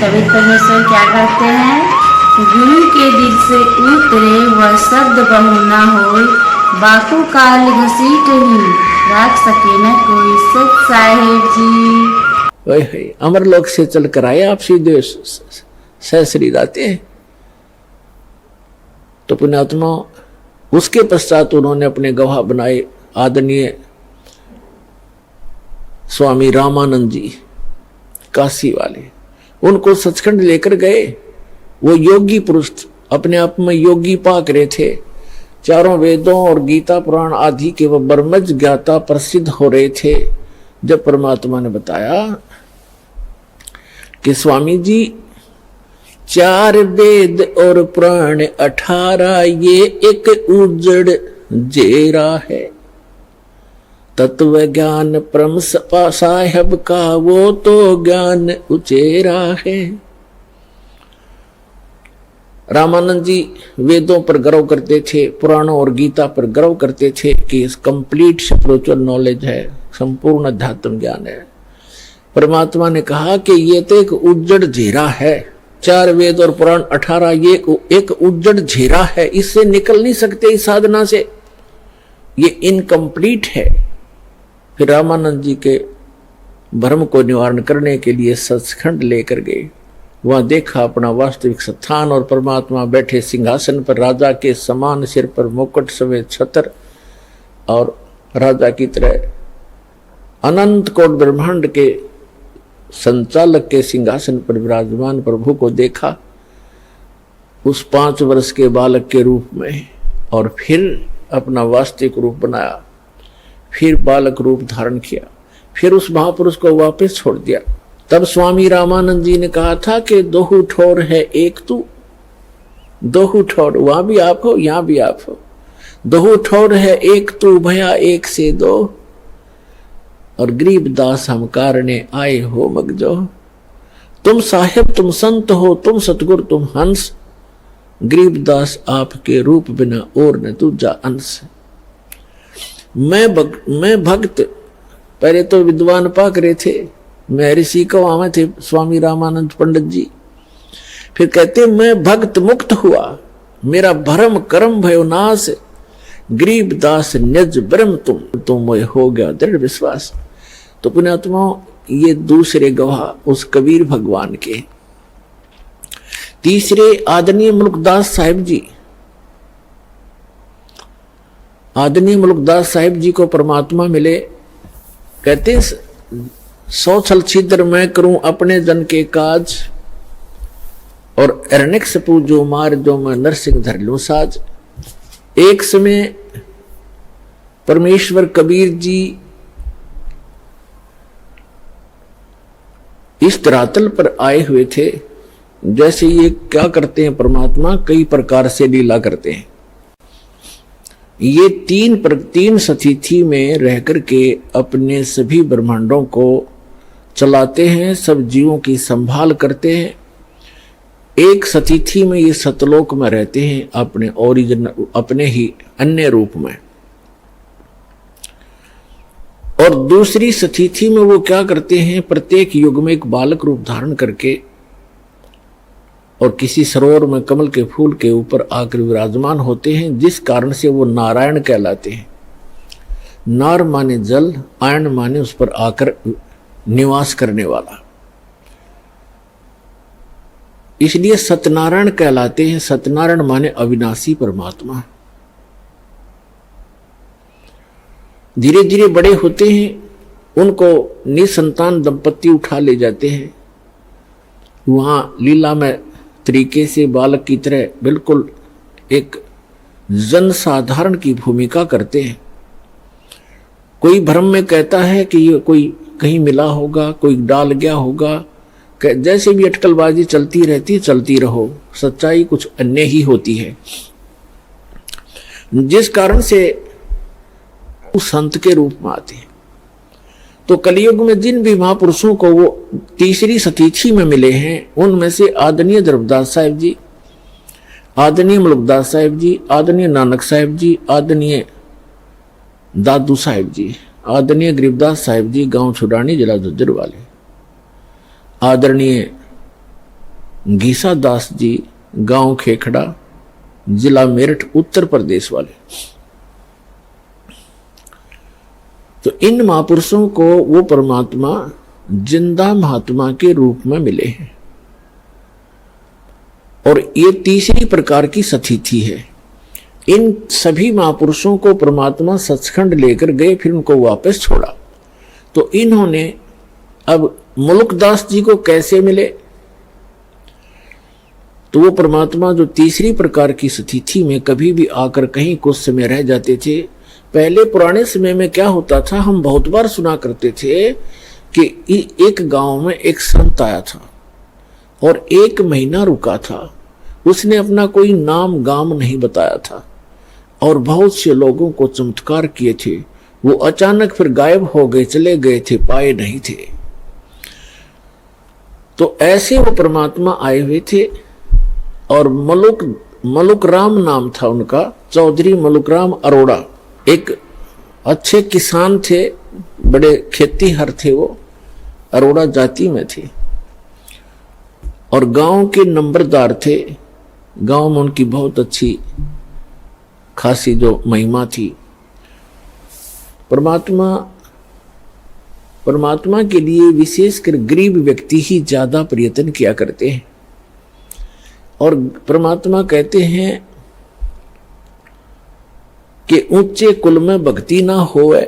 कबीर परमेश्वर क्या करते हैं, गुरु के दिल से उतरे वह शब्द बहु ना होए, बापू काल घसीट ही रख सके न कोई। सत साहेब जी अमरलोक से चल कर आए आप सीधे सहसरी जाते हैं। तो पुण्यात्मा उसके पश्चात उन्होंने अपने गवाह बनाए आदरणीय स्वामी रामानंद जी काशी वाले। उनको सचखंड लेकर गए। वो योगी पुरुष अपने आप में योगी पाक रहे थे। चारों वेदों और गीता पुराण आदि के वह ब्रह्मज्ञ ज्ञाता प्रसिद्ध हो रहे थे। जब परमात्मा ने बताया कि स्वामी जी 4 वेद और पुराण 18 ये एक उजड़ जेरा है, तत्व ज्ञान परम साहेब का वो तो ज्ञान उचेरा है। रामानंद जी वेदों पर गर्व करते थे, पुराणों और गीता पर गर्व करते थे कि इस कंप्लीट स्पिरिचुअल नॉलेज है, संपूर्ण अध्यात्म ज्ञान है। परमात्मा ने कहा कि ये तो एक उज्जड़ झेरा है, 4 वेद और पुराण 18 ये एक उज्जड़ झेरा है, इससे निकल नहीं सकते इस साधना से, ये इनकम्प्लीट है। फिर रामानंद जी के भ्रम को निवारण करने के लिए सचखंड लेकर गए। वहां देखा अपना वास्तविक स्थान और परमात्मा बैठे सिंहासन पर, राजा के समान, सिर पर मुकुट समेत छत्र और राजा की तरह अनंत कोट ब्रह्मांड के संचालक के सिंहासन पर विराजमान प्रभु को देखा उस 5 वर्ष के बालक के रूप में, और फिर अपना वास्तविक रूप बनाया, फिर बालक रूप धारण किया, फिर उस महापुरुष को वापस छोड़ दिया। तब स्वामी रामानंद जी ने कहा था कि 2 ठोर है एक तू, 2 ठोर, वहां भी आप हो यहां भी आप हो। 2 ठोर है एक तू भया एक से 2, और गरीब दास हम कारणे आए हो मगजो। तुम साहेब तुम संत हो, तुम सतगुरु तुम हंस, गरीब दास आपके रूप बिना और न दूजा अंश। मैं भक्त, पहले तो विद्वान पाक रहे थे, मैं ऋषि को आवे थे स्वामी रामानंद पंडित जी। फिर कहते मैं भक्त मुक्त हुआ, मेरा भरम कर्म भयो नाश, गरीब दास निज ब्रह्म तुम हो गया दृढ़ विश्वास। तो पुण्यात्मा ये दूसरे गवाह उस कबीर भगवान के। तीसरे आदरणीय मुल्कदास साहिब जी। आदरणीय मुल्कदास साहिब जी को परमात्मा मिले। कहते 100 छल छिद्र मैं करूं अपने जन के काज, और अरण्यक सपू जो मार जो मैं नरसिंह धर लूं साज। एक समय परमेश्वर कबीर जी इस धरातल पर आए हुए थे। जैसे ये क्या करते हैं परमात्मा, कई प्रकार से लीला करते हैं। ये 3 सतिथि में रह करके अपने सभी ब्रह्मांडों को चलाते हैं, सब जीवों की संभाल करते हैं। एक सतिथि में ये सतलोक में रहते हैं अपने ओरिजिन, अपने ही अन्य रूप में, और दूसरी सतिथि में वो क्या करते हैं, प्रत्येक युग में एक बालक रूप धारण करके और किसी सरोवर में कमल के फूल के ऊपर आकर विराजमान होते हैं, जिस कारण से वो नारायण कहलाते हैं। नार माने जल, आयन माने उस पर आकर निवास करने वाला, इसलिए सत्यनारायण कहलाते हैं। सत्यनारायण माने अविनाशी परमात्मा। धीरे धीरे बड़े होते हैं, उनको निसंतान दंपति उठा ले जाते हैं। वहां लीला में तरीके से बालक की तरह बिल्कुल एक जनसाधारण की भूमिका करते हैं। कोई भ्रम में कहता है कि ये कोई कहीं मिला होगा, कोई डाल गया होगा, जैसे भी अटकलबाजी चलती रहती, चलती रहो, सच्चाई कुछ अन्य ही होती है। जिस कारण से उस संत के रूप में आते हैं। तो कलयुग में जिन भी महापुरुषों को वो तीसरी सतीथि में मिले हैं, उनमें से आदरणीय धर्मदास साहिब जी, आदरणीय मुल्कदास साहिब जी, आदरणीय नानक साहिब जी, आदरणीय दादू साहिब जी, आदरणीय गरीबदास साहिब जी, गांव छुडानी, जिला झज्जर वाले, आदरणीय घीसा दास जी, गांव खेखड़ा, जिला मेरठ, उत्तर प्रदेश वाले। तो इन महापुरुषों को वो परमात्मा जिंदा महात्मा के रूप में मिले हैं। और ये तीसरी प्रकार की सतिथि है। इन सभी महापुरुषों को परमात्मा सचखंड लेकर गए, फिर उनको वापस छोड़ा। तो इन्होंने अब मुल्कदास जी को कैसे मिले? तो वो परमात्मा जो तीसरी प्रकार की स्थिति में कभी भी आकर कहीं कुछ समय रह जाते थे। पहले पुराने समय में क्या होता था, हम बहुत बार सुना करते थे कि एक गांव में एक संत आया था और 1 महीना रुका था। उसने अपना कोई नाम गाम नहीं बताया था और बहुत से लोगों को चमत्कार किए थे। वो अचानक फिर गायब हो गए, चले गए थे, पाए नहीं थे। तो ऐसे वो परमात्मा आए हुए थे और मलुक राम नाम था उनका, चौधरी मलुक राम अरोड़ा। एक अच्छे किसान थे, बड़े खेतीहर थे, वो अरोड़ा जाति में थे और गांव के नंबरदार थे। गांव में उनकी बहुत अच्छी खासी जो महिमा थी। परमात्मा के लिए विशेषकर गरीब व्यक्ति ही ज्यादा प्रयत्न किया करते हैं। और परमात्मा कहते हैं कि ऊंचे कुल में भक्ति ना होवे,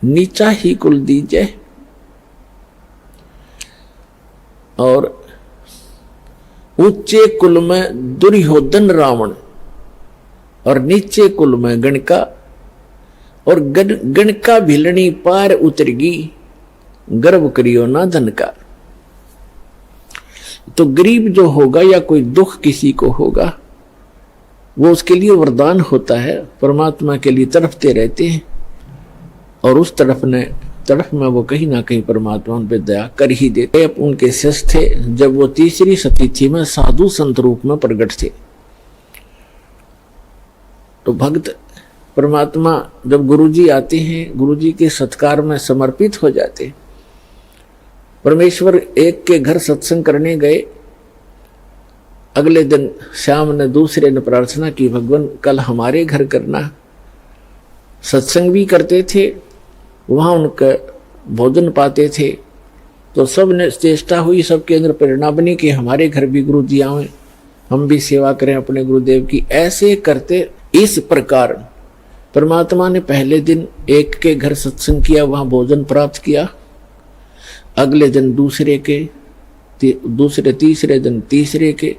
नीचा ही कुल दीजे। और ऊंचे कुल में दुर्योधन रावण और नीचे कुल में गणका, और गणका भिलनी पार उतरगी, गर्व करियो ना धन का। तो गरीब जो होगा या कोई दुख किसी को होगा, वो उसके लिए वरदान होता है। परमात्मा के लिए तड़पते रहते हैं और उस तड़प में वो कहीं ना कहीं परमात्मा उन पे दया कर ही देते। अब उनके शिष्य थे जब वो तीसरी सतिथि में साधु संत रूप में प्रकट थे। तो भक्त परमात्मा जब गुरुजी आते हैं, गुरुजी के सत्कार में समर्पित हो जाते। परमेश्वर एक के घर सत्संग करने गए। अगले दिन श्याम ने दूसरे ने प्रार्थना की, भगवान कल हमारे घर करना। सत्संग भी करते थे, वहाँ उनका भोजन पाते थे। तो सब ने चेष्टा हुई, सबके अंदर प्रेरणा बनी कि हमारे घर भी गुरु जी आए, हम भी सेवा करें अपने गुरुदेव की। ऐसे करते इस प्रकार परमात्मा ने पहले दिन एक के घर सत्संग किया, वहाँ भोजन प्राप्त किया। अगले दिन दूसरे तीसरे दिन तीसरे के।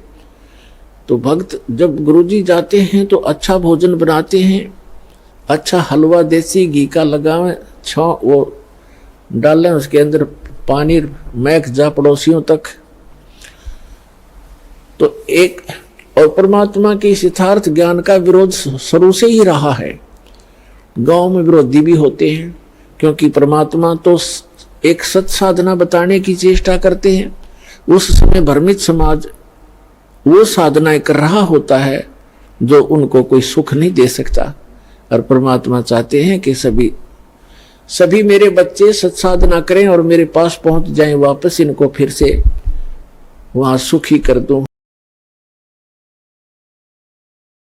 तो भक्त जब गुरुजी जाते हैं तो अच्छा भोजन बनाते हैं, अच्छा हलवा देसी घी का लगावें, वो डालें, उसके अंदर पानी महक जा पड़ोसियों तक। तो एक और परमात्मा के इस यथार्थ ज्ञान का विरोध शुरू से ही रहा है। गांव में विरोधी भी होते हैं, क्योंकि परमात्मा तो एक सत साधना बताने की चेष्टा करते हैं। उस समय भ्रमित समाज वो साधनाएं कर रहा होता है जो उनको कोई सुख नहीं दे सकता। और परमात्मा चाहते हैं कि सभी मेरे बच्चे सत्साधना करें और मेरे पास पहुंच जाएं वापस, इनको फिर से वहां सुखी कर दूं।